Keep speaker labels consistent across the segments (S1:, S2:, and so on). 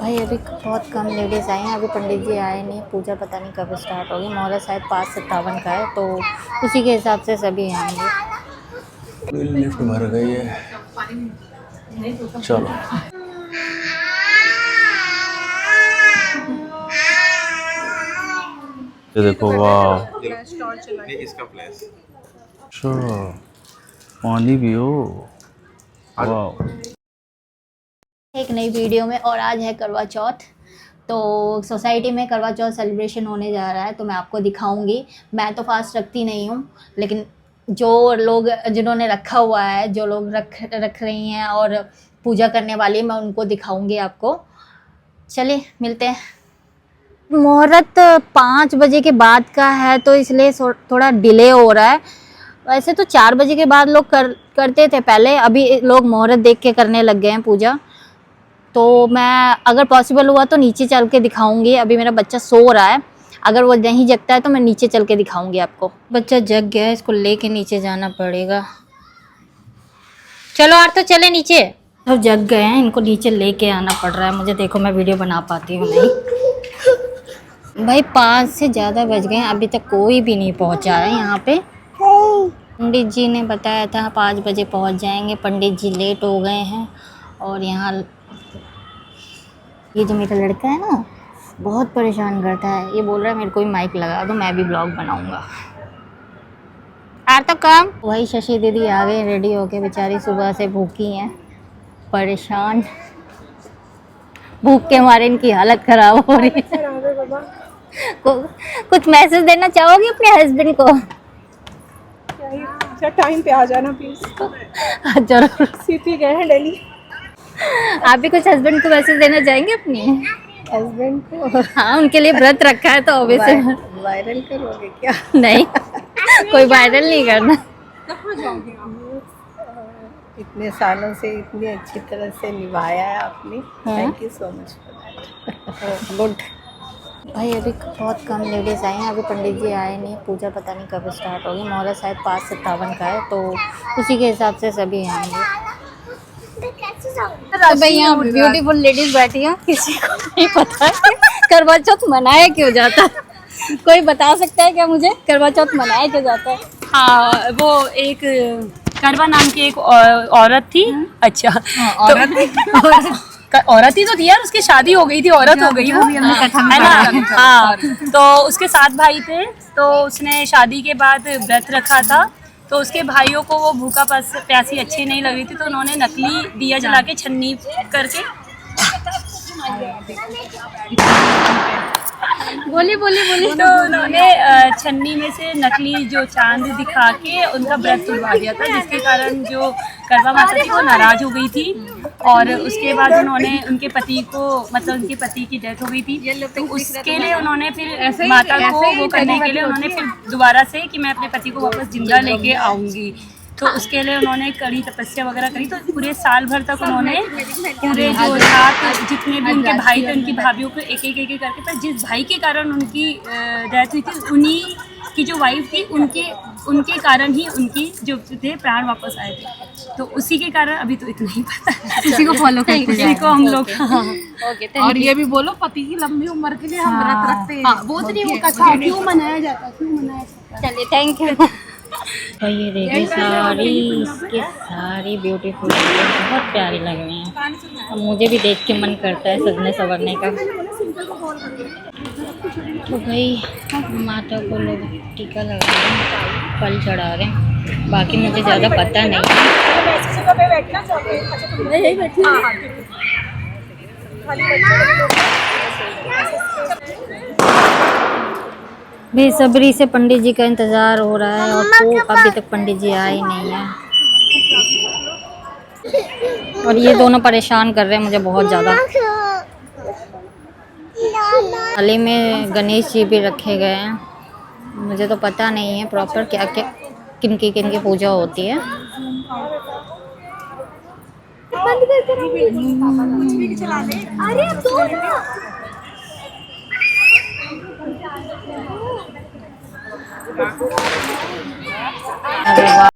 S1: भाई अभी बहुत कम लेडीज़ आई हैं, अभी पंडित जी आए नहीं। पूजा पता नहीं कब स्टार्ट होगी। मुहूर्त शायद 5:57 का है, तो उसी के हिसाब से सभी आएंगे।
S2: लिफ्ट भर गई है, चलो। ये देखो, वाह,
S3: इसका फ्लैश।
S2: अच्छा, पानी भी हो, वाह।
S1: एक नई वीडियो में, और आज है करवा चौथ। तो सोसाइटी में करवा चौथ सेलिब्रेशन होने जा रहा है, तो मैं आपको दिखाऊंगी। मैं तो फास्ट रखती नहीं हूँ, लेकिन जो लोग जिन्होंने रखा हुआ है, जो लोग रख रही हैं और पूजा करने वाली, मैं उनको दिखाऊंगी आपको। चलिए मिलते हैं। मुहूर्त 5 बजे के बाद का है, तो इसलिए थोड़ा डिले हो रहा है। वैसे तो 4 बजे के बाद लोग करते थे पहले, अभी लोग मुहूर्त देख के करने लग गए हैं पूजा। तो मैं अगर पॉसिबल हुआ तो नीचे चल के दिखाऊंगी। अभी मेरा बच्चा सो रहा है, अगर वो नहीं जगता है तो मैं नीचे चल के दिखाऊंगी आपको। बच्चा जग गया है, इसको लेके नीचे जाना पड़ेगा। चलो यार, तो चले नीचे। सब जग गए हैं, इनको नीचे लेके आना पड़ रहा है मुझे। देखो मैं वीडियो बना पाती हूँ नहीं। भाई 5 से ज़्यादा बज गए हैं, अभी तक कोई भी नहीं पहुँचा है यहाँ पे। पंडित जी ने बताया था 5 बजे पहुँच जाएंगे। पंडित जी लेट हो गए हैं। और यहाँ ये जो मेरा लड़का है ना, बहुत परेशान करता है। ये बोल रहा है मेरे को भी माइक लगा दो, मैं भी ब्लॉग बनाऊंगा। यार तो काम। वही शशि दीदी आ गई रेडी होके, बेचारी सुबह से भूखी हैं, परेशान। भूख के मारे इनकी हालत खराब हो रही है। कुछ मैसेज देना चाहोगी अपने हस्बैंड को?
S4: टाइम पे आ जाना प्लीज।
S1: जरूर।
S4: सीपी गए हैं दिल्ली।
S1: आप भी कुछ हस्बैंड को मैसेज देना चाहेंगे अपने
S4: हस्बैंड को?
S1: हाँ, उनके लिए व्रत रखा है तो ऑब्वियसली।
S4: वायरल करोगे क्या?
S1: नहीं, कोई वायरल नहीं करना।
S4: इतने सालों से इतनी अच्छी तरह से निभाया है आपने। Thank you so much for that.
S1: Good. भाई अभी बहुत कम लेडीज़ आई हैं, अभी पंडित जी आए नहीं। पूजा पता नहीं कब स्टार्ट होगी। मुहूर्त शायद 5:57 का है, तो उसी के हिसाब से सभी आएंगे। तो भाई यहाँ ब्यूटीफुल लेडीज बैठी हैं, किसी को नहीं पता है करवा चौथ मनाया क्यों जाता है। कोई बता सकता है क्या मुझे, करवा चौथ मनाया क्यों जाता है?
S5: हाँ, वो एक करवा नाम की एक औरत थी। अच्छा,
S1: औरत
S5: औरत ही तो थी यार, उसकी शादी हो गई थी, औरत हो गई वो, है ना। हाँ, तो उसके 7 भाई थे, तो उसने शादी के बाद व्रत रखा था। तो उसके भाइयों को वो भूखा प्यासी अच्छी नहीं लग रही थी, तो उन्होंने नकली दिया जला के छन्नी करके
S1: बोली बोली बोली।
S5: तो उन्होंने छन्नी में से नकली जो चांद दिखा के उनका व्रत तुड़वा दिया था, जिसके कारण जो करवा माता थी वो नाराज हो गई थी। और उसके बाद उन्होंने उनके पति को, मतलब उनके पति की डेथ हो गई थी, तो उसके लिए उन्होंने फिर माता को वो करने के लिए उन्होंने फिर दोबारा से कि मैं अपने पति को वापस जिंदा लेके आऊँगी, तो उसके लिए उन्होंने कड़ी तपस्या वगैरह करी। तो पूरे साल भर तक उन्होंने पूरे जो 7 जितने भी उनके भाई थे, उनकी भाभीयों को एक एक करके, पर जिस भाई के कारण उनकी डेथ हुई थी, उन्हीं की जो वाइफ थी, उनके कारण ही उनकी जो थे प्राण वापस आए थे। तो उसी के कारण अभी तो इतना ही पता है,
S1: उसी को फॉलो करते हैं,
S5: उसी को हम लोग।
S1: ओके।
S4: और ये भी बोलो, पति की लंबी उम्र के लिए हम व्रत रखते हैं। वो तो नहीं होता, क्यों मनाया जाता है, क्यों मनाया जाता है?
S1: चलिए, थैंक यू। तो ये देखिए सारी ब्यूटीफुल है, बहुत प्यारी लग रही हैं। अब मुझे भी देख के मन करता है सजने संवरने का। तो भाई माता को लोग टीका लगा रहे हैं, फल चढ़ा रहे हैं, बाकी मुझे ज़्यादा पता नहीं बेसब्री से पंडित जी का इंतज़ार हो रहा है, और तो अभी तक पंडित जी आए ही नहीं है। और ये दोनों परेशान कर रहे हैं मुझे बहुत ज़्यादा। थाली में गणेश जी भी रखे गए हैं। मुझे तो पता नहीं है प्रॉपर क्या क्या किन की पूजा होती है। अरे वाह।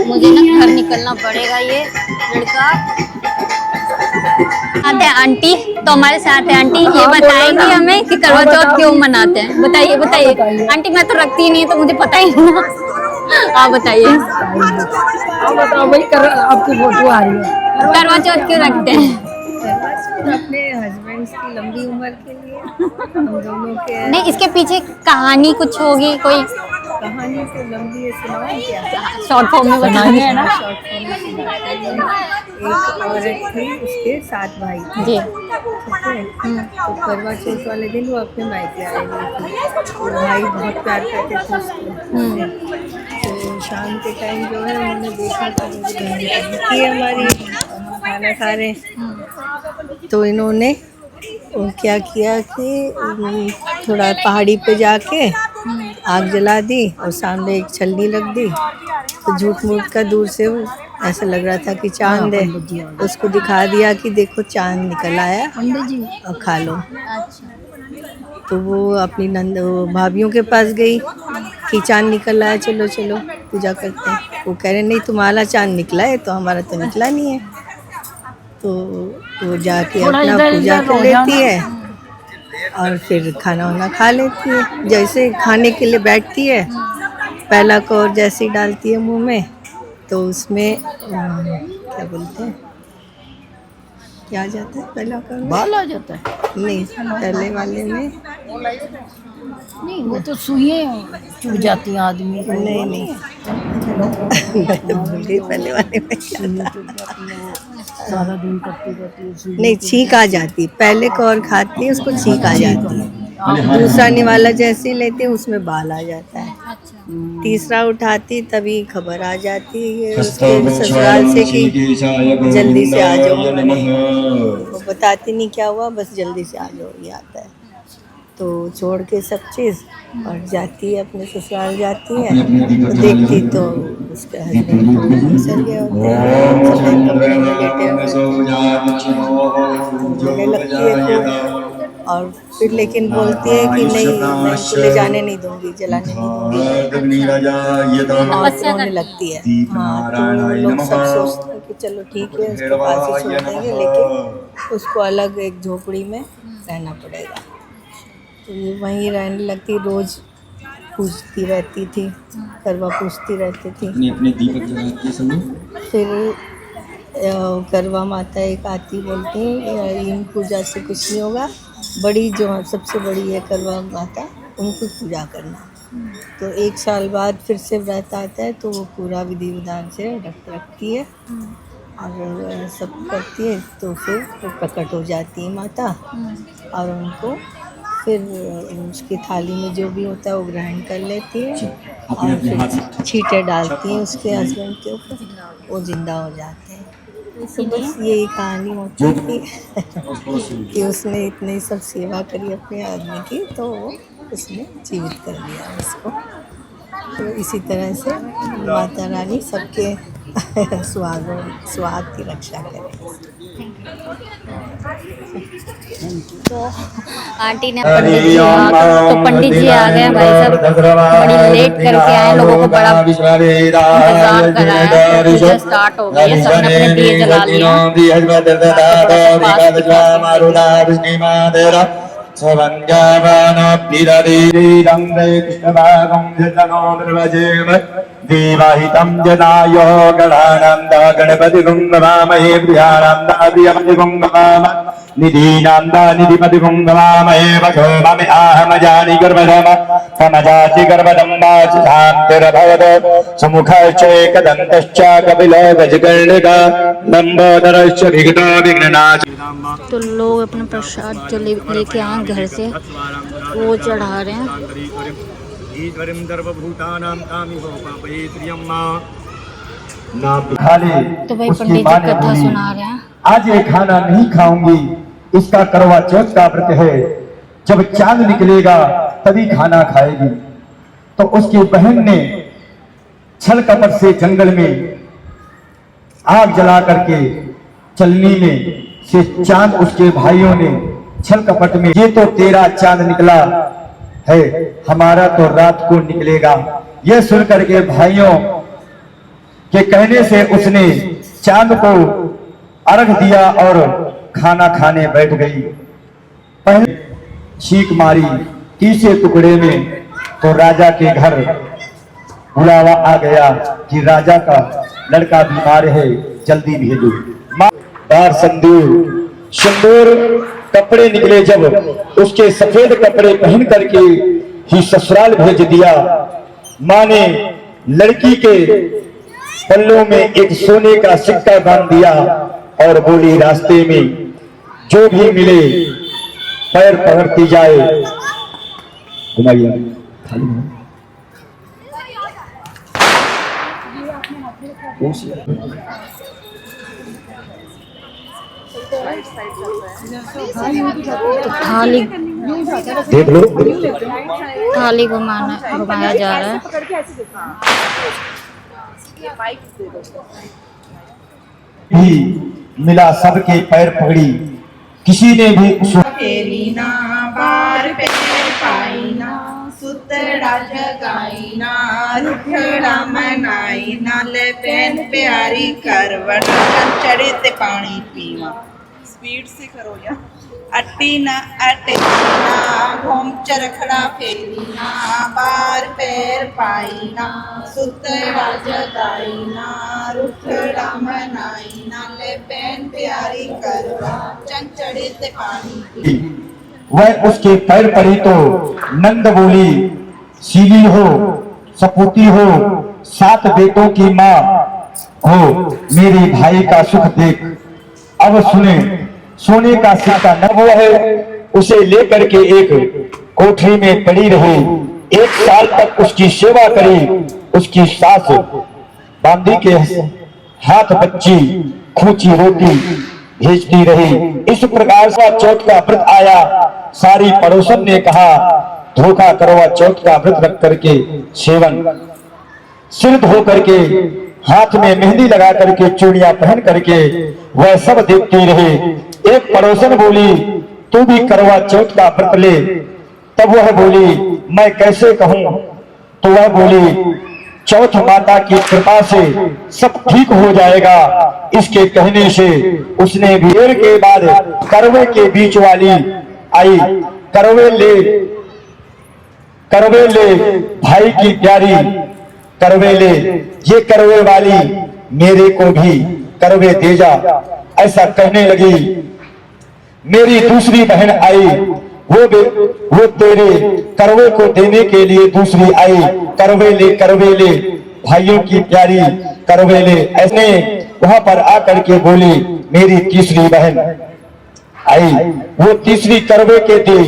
S1: मुझे ना घर निकलना पड़ेगा। ये लड़का आते हैं आंटी, तो हमारे साथ है आंटी, ये बताएंगी हमें कि करवा चौथ क्यों मनाते हैं। बताइए बताइए आंटी, मैं तो रखती नहीं तो मुझे पता ही नहीं ना। आप बताइए।
S4: बताओ भाई, आपकी फोटो आ रही है।
S1: करवा चौथ क्यों रखते हैं?
S4: अपने हस्बैंड की लंबी उम्र के लिए, हम दोनों के।
S1: नहीं, इसके पीछे कहानी कुछ होगी कोई?
S4: कहानी तो लंबी है, सुनाओ क्या?
S1: शॉर्ट फॉर्म में बतानी है ना।
S4: शॉर्ट फॉर्म में सुनाते हैं। एक औरत थी, उसके 7 भाई थे।
S1: जी।
S4: ठीक है। तो करवा चौथ वाले दिन वो अपने मायके आई हुई थी। तो भाई बहुत प्यार करते थे उसको। तो शाम के टाइम जो है उन्होंने देखा कि बहन है हमारी, खाना खा रहे। तो इन्होंने क्या किया कि थोड़ा पहाड़ी पे जाके आग जला दी और सामने एक छलनी रख दी। तो झूठ मूठ का दूर से ऐसा लग रहा था कि चांद है, उसको दिखा दिया कि देखो चांद निकल आया और खा लो। तो वो अपनी भाभीियों के पास गई कि चांद निकल आया, चलो चलो पूजा करते हैं। वो कह रहे नहीं, तुम्हारा चांद निकला है तो हमारा तो निकला नहीं है। तो वो जाके अपना पूजा कर लेती है और फिर खाना वाना खा लेती है। जैसे खाने के लिए बैठती है, पहला कौर जैसे ही डालती है मुंह में, तो उसमें क्या बोलते हैं, क्या आ जाता है? पहला कौर बाल आ जाता है? नहीं, पहले वाले में
S6: नहीं, वो तो सुइयां चुभ जाती हैं आदमी को।
S4: नहीं नहीं मैं तो भूल गई पहले वाले में क्या था।
S6: सारा दिन करती रहती है।
S4: नहीं, छींक आ जाती है। पहले कौर खाती है उसको छींक आ जाती है। दूसरा निवाला जैसे ही लेते हैं उसमें बाल आ जाता है। तीसरा उठाती तभी खबर आ जाती है उसके ससुराल से कि जल्दी से आ जाओ। वो बताती नहीं क्या हुआ, बस जल्दी से आ जाओ, ये आता है। तो छोड़ के सब चीज़ और जाती है अपने ससुराल जाती है। तो देखती तो उसके हस्बैंड सर गए होते हैं, सफेद कपड़े में लेटे हुए लगती है खूब। और फिर लेकिन बोलती है कि नहीं, मैं इनको ले जाने नहीं दूंगी, जलाने नहीं दूंगी। और रोने लगती है। हाँ, तो लोग सब सोचते हैं कि चलो ठीक है, उसके पास ही छोड़ देंगे, लेकिन उसको अलग एक झोपड़ी में रहना पड़ेगा। तो ये वहीं रहने लगती, रोज़ पूछती रहती थी, करवा पूछती रहती थी। फिर करवा माता एक आती, बोलती इन पूजा से कुछ नहीं होगा, बड़ी जो सबसे बड़ी है करवा माता, उनको पूजा करना। तो 1 साल बाद फिर से व्रत आता है, तो वो पूरा विधि विधान से रखती है और सब करती है। तो फिर वो प्रकट हो जाती है माता और उनको फिर उसकी थाली में जो भी होता है वो ग्रहण कर लेती है और फिर छींटे डालती हैं उसके हस्बैंड के ऊपर, वो जिंदा हो जाते हैं। तो बस यही कहानी होती थी कि उसने इतनी सब सेवा करी अपने आदमी की, तो उसने जीवित कर दिया उसको। तो इसी तरह से माता रानी सबके सुहाग की रक्षा करे।
S1: तो आंटी ने पंडित जी तो पंडित जी आ गए भाई साहब, बड़ी लेट करके आए, लोगों को बड़ा इंतजार कराया। पूजा स्टार्ट हो गई है, सबने अपने दिए जला
S7: देवाहितं जनायो गणानन्दा गणपति गुंगवामहे प्रियानन्दा प्रियपति गुंगवाम निधीनान्दा निधिपति गुंगवामहे वशो ममे आहमजानि गर्भधम समजाति गर्भदम्बा शान्तिरभवद सुमुखश्चैकदन्तश्च कपिलो गजकर्णिका लम्बोदरश्च विघ्नो विघ्ननाश।
S1: तो लोग अपना प्रसाद जो लेके आए घर से वो चढ़ा रहे हैं।
S7: ईश्वरीं सर्वभूतानां तामिहो पापयेत्रियं मा।
S1: तो भाई पंडित जी कथा सुना रहे हैं।
S7: आज ये खाना नहीं खाऊंगी, इसका करवा चौथ का व्रत है, जब चांद निकलेगा तभी खाना खाएगी। तो उसकी बहन ने छल कपट से जंगल में आग जला करके चलनी में से चांद उसके भाइयों ने छल कपट में, ये तो तेरा चांद निकला है, हमारा तो रात को निकलेगा। यह सुन करके भाइयों के कहने से उसने चांद को अर्घ दिया और खाना खाने बैठ गई। पहले चीख मारी तीसरे टुकड़े में तो राजा के घर बुलावा आ गया कि राजा का लड़का बीमार है, जल्दी भेजो। बाहर सिंदूर कपड़े निकले, जब उसके सफेद कपड़े पहन करके ही ससुराल भेज दिया। माँ ने लड़की के पल्लों में एक सोने का सिक्का बांध दिया और बोली, रास्ते में जो भी मिले पैर पकड़ती जाए। घुमाइए खाली है।
S1: तो थाली
S7: देख लो,
S1: घुमाया जा रहा है।
S7: भी मिला सबके पैर पकड़ी, किसी ने भी
S8: फेरीना बार पे पाईना सुतड़ा जगाईना रुठड़ा मनाईना ले पेन प्यारी करवड़ा चढ़े ते पानी पीवा। स्पीड से करो या अट्टी ना घूम चरखड़ा फेरीना बार पैर पाईना सुतड़ा जगाईना रुठड़ा मनाईना ले पेन प्यारी करवा चढ़े ते पानी पीवा।
S7: वह उसके पैर पड़ी तो नंद बोली, सीली हो, सपूती हो, 7 बेटों की माँ हो, मेरे भाई का सुख देख। अब सुने, सोने का सिक्का न हुआ है, उसे लेकर के एक कोठरी में पड़ी रही। 1 साल तक उसकी सेवा करी। उसकी सास बांदी के हाथ बच्ची खूंची रोटी भेजती रही। इस प्रकार से चौथ का व्रत आया। सारी पड़ोसन ने कहा, धोखा करवा चौथ का व्रत रख करके सेवन, सिर धो करके हाथ में मेहंदी लगा करके चूड़ियां पहन करके वह सब देखती रही। एक पड़ोसन बोली, तू भी करवा चौथ का व्रत ले। तब वह बोली, मैं कैसे कहूं? तो वह बोली, चौथ माता की कृपा से सब ठीक हो जाएगा। इसके कहने से उसने भी देर के बाद करवे के बीच वाली आई। करवे ले भाई की प्यारी, करवे ले, ये करवे वाली मेरे को भी करवे दे जा। ऐसा कहने लगी। मेरी दूसरी बहन आई, वो तेरे करवे को देने के लिए दूसरी आई। करवे ले भाइयों की प्यारी, करवे ले। ऐसे वहां पर आकर के बोली, मेरी तीसरी बहन आई, वो तीसरी करवे के दी।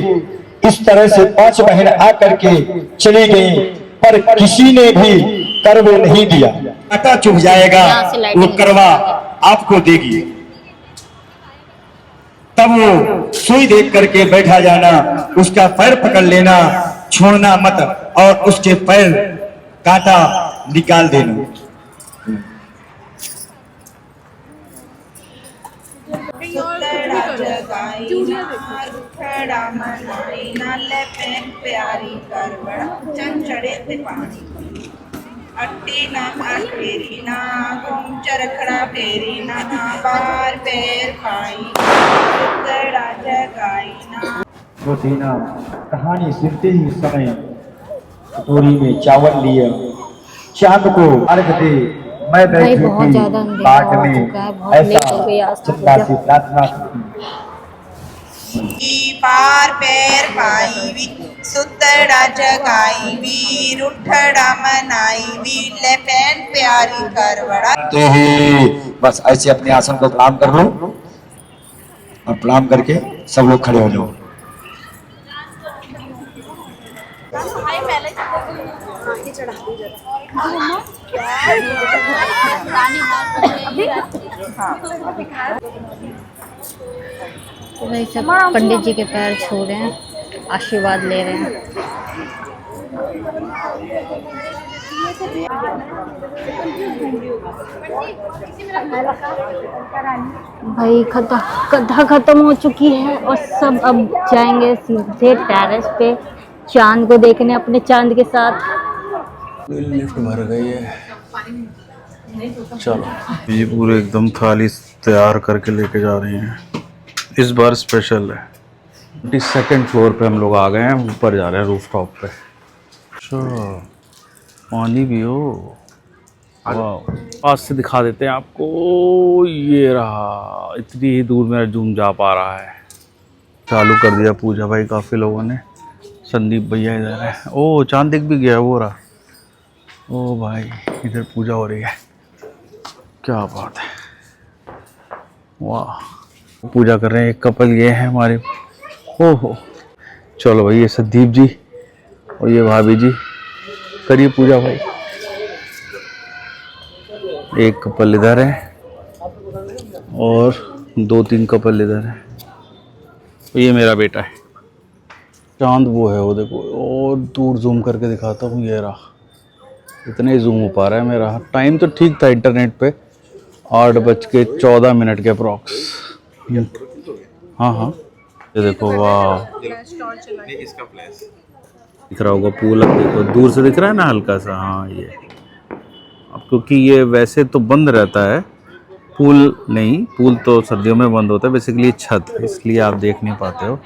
S7: इस तरह से 5 बहन आकर के चली गई, पर किसी ने भी करवे नहीं दिया। आटा चुभ जाएगा, वो करवा आपको देगी। तब वो सुई देख करके बैठा जाना, उसका पैर पकड़ लेना, छोड़ना मत, और उसके पैर कांटा निकाल देना।
S8: सुतड़ा जगाईना रुठड़ा मनाईना ले पेन प्यारी करवड़ा चढ़े ते पानी अट्टी ना फेरीना घूम चरखड़ा फेरीना बार पैर पाईना सुतड़ा जगाईना।
S7: वो देना कहानी सुनते ही समय कटोरी में चावल लिया, चांद को अर्घ दे। मैं
S1: भाई
S7: बैठी
S1: बहुत
S7: थी
S1: ज्यादा अंधेरा
S7: बाट
S1: हो
S7: में,
S1: चुका है, बहुत लेट हो गई आज तो
S7: चिंता से प्रार्थना
S8: की बार पैर पाईवी सुतड़ा जगाईवी रुठड़ा मनाईवी ले पेन प्यारी करवड़ा।
S7: बस ऐसे अपने आसन को प्रणाम कर लो, और प्रणाम करके सब लोग खड़े हो जाओ।
S1: तो भाई सब पंडित जी के पैर छू रहे हैं, आशीर्वाद ले रहे हैं। भाई कथा खत्म हो चुकी है और सब अब जाएंगे सीधे टेरेस पे चांद को देखने, अपने चांद के साथ।
S2: लिफ्ट भर गई है। चलो ये पूरे एकदम थाली तैयार करके लेके जा रहे हैं। इस बार स्पेशल है। 22nd फ्लोर पे हम लोग आ गए हैं, ऊपर जा रहे हैं रूफ टॉप पे। अच्छा पानी भी हो, वाह। पास से दिखा देते हैं आपको, ये रहा। इतनी ही दूर मेरा जूम जा पा रहा है। चालू कर दिया पूजा भाई काफ़ी लोगों ने। संदीप भैया इधर है। ओ चांद दिख भी गया, वो रहा। ओ भाई इधर पूजा हो रही है, क्या बात है, वाह। पूजा कर रहे हैं एक कपल, ये है हमारे। ओहो चलो भाई, ये संदीप जी और ये भाभी जी, करिए पूजा भाई। एक कपल इधर है और 2-3 कपल इधर है। ये मेरा बेटा है। चांद वो है, वो देखो, और दूर जूम करके दिखाता हूँ, ये रहा। इतना ही जूम हो पा रहा है मेरा। टाइम तो ठीक था इंटरनेट पे, 8:14 के अप्रॉक्स। हाँ हाँ ये देखो, वाह
S3: इसका प्लेस
S2: दिख रहा होगा पूल। अब देखो दूर से दिख रहा है ना हल्का सा। हाँ ये अब क्योंकि ये वैसे तो बंद रहता है, पूल नहीं, पूल तो सर्दियों में बंद होता है बेसिकली, छत, इसलिए आप देख नहीं पाते हो।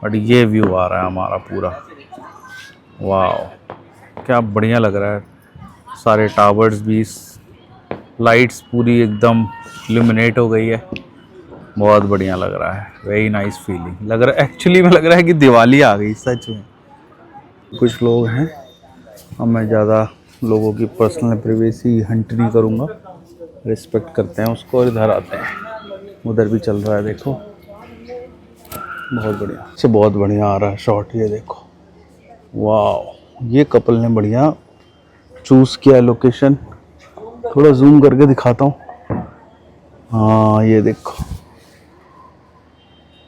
S2: बट ये व्यू आ रहा है हमारा पूरा, वाह क्या बढ़िया लग रहा है। सारे टावर्स भी, लाइट्स पूरी एकदम इल्यूमिनेट हो गई है, बहुत बढ़िया लग रहा है। वेरी नाइस फीलिंग लग रहा है। एक्चुअली में लग रहा है कि दिवाली आ गई सच में। कुछ लोग हैं, अब मैं ज़्यादा लोगों की पर्सनल प्राइवेसी हंट नहीं करूँगा, रिस्पेक्ट करते हैं उसको। और इधर आते हैं, उधर भी चल रहा है देखो, बहुत बढ़िया से, बहुत बढ़िया आ रहा है शॉट। ये देखो, वाह ये कपल ने बढ़िया चूज़ किया लोकेशन। थोड़ा जूम करके दिखाता हूँ। हाँ ये देखो,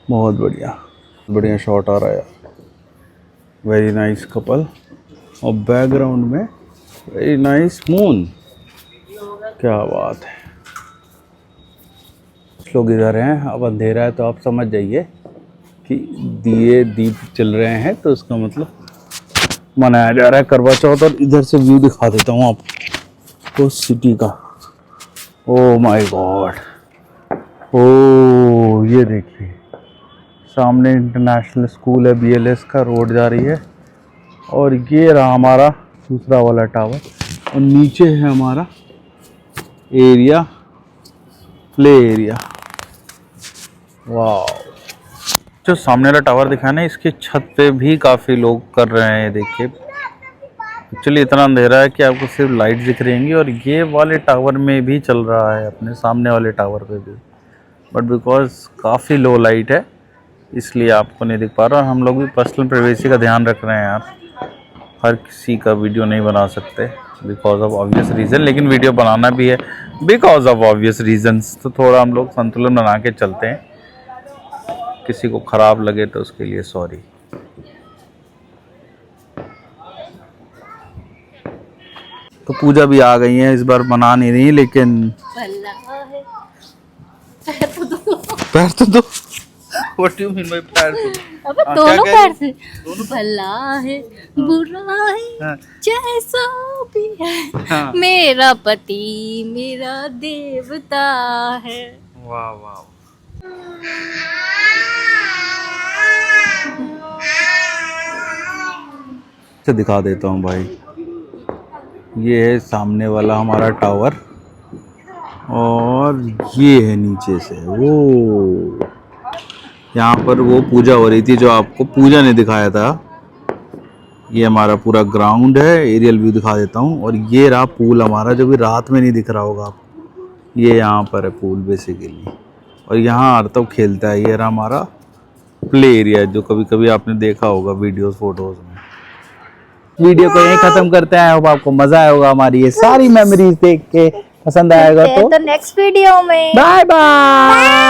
S2: बहुत बढ़िया बढ़िया शॉट आ रहा है यार। वेरी नाइस कपल, और बैकग्राउंड में वेरी नाइस मून, क्या बात है। कुछ लोग इधर हैं, अब अंधेरा है तो आप समझ जाइए कि दिए दीप चल रहे हैं, तो इसका मतलब मनाया जा रहा है करवा चौथ। और इधर से व्यू दिखा देता हूँ आपको सिटी का। ओ माय गॉड, ओ ये देखिए सामने इंटरनेशनल स्कूल है, BLS का, रोड जा रही है। और ये रहा हमारा दूसरा वाला टावर, और नीचे है हमारा एरिया, प्ले एरिया। वाह, जो सामने वाला टावर दिखा है ना, इसके छत पे भी काफ़ी लोग कर रहे हैं। देखिए एक्चुअली इतना अंधेरा है कि आपको सिर्फ लाइट दिख रही होंगी, और ये वाले टावर में भी चल रहा है, अपने सामने वाले टावर पे भी। बट बिकॉज काफ़ी लो लाइट है इसलिए आपको नहीं दिख पा रहा। और हम लोग भी पर्सनल प्राइवेसी का ध्यान रख रहे हैं यार, हर किसी का वीडियो नहीं बना सकते बिकॉज ऑफ ऑब्वियस रीज़न, लेकिन वीडियो बनाना भी है बिकॉज ऑफ ऑब्वियस रीजंस। तो थोड़ा हम लोग संतुलन बना के चलते हैं, किसी को ख़राब लगे तो उसके लिए सॉरी। तो पूजा भी आ गई है, इस बार मना नहीं रही, लेकिन पैर तो दो। What do you mean by पैर तो दो?
S1: अब दोनों पैर से भला है बुरा है जैसा भी है, मेरा पति मेरा देवता है।
S2: वाह वाह, से दिखा देता हूँ भाई। ये है सामने वाला हमारा टावर, और ये है नीचे से वो, यहाँ पर वो पूजा हो रही थी जो आपको पूजा ने दिखाया था। ये हमारा पूरा ग्राउंड है, एरियल व्यू दिखा देता हूँ। और ये रहा पूल हमारा, जो भी रात में नहीं दिख रहा होगा आपको, ये यहाँ पर है पूल बेसिकली। और यहाँ आरतव खेलता है। ये रहा हमारा प्ले एरिया, जो कभी कभी आपने देखा होगा वीडियोस फोटोज में। वीडियो को यहीं खत्म करते हैं। होप आपको मजा आया होगा हमारी ये सारी मेमोरीज देख के। पसंद आएगा तो
S1: नेक्स्ट वीडियो में
S2: बाय बाय।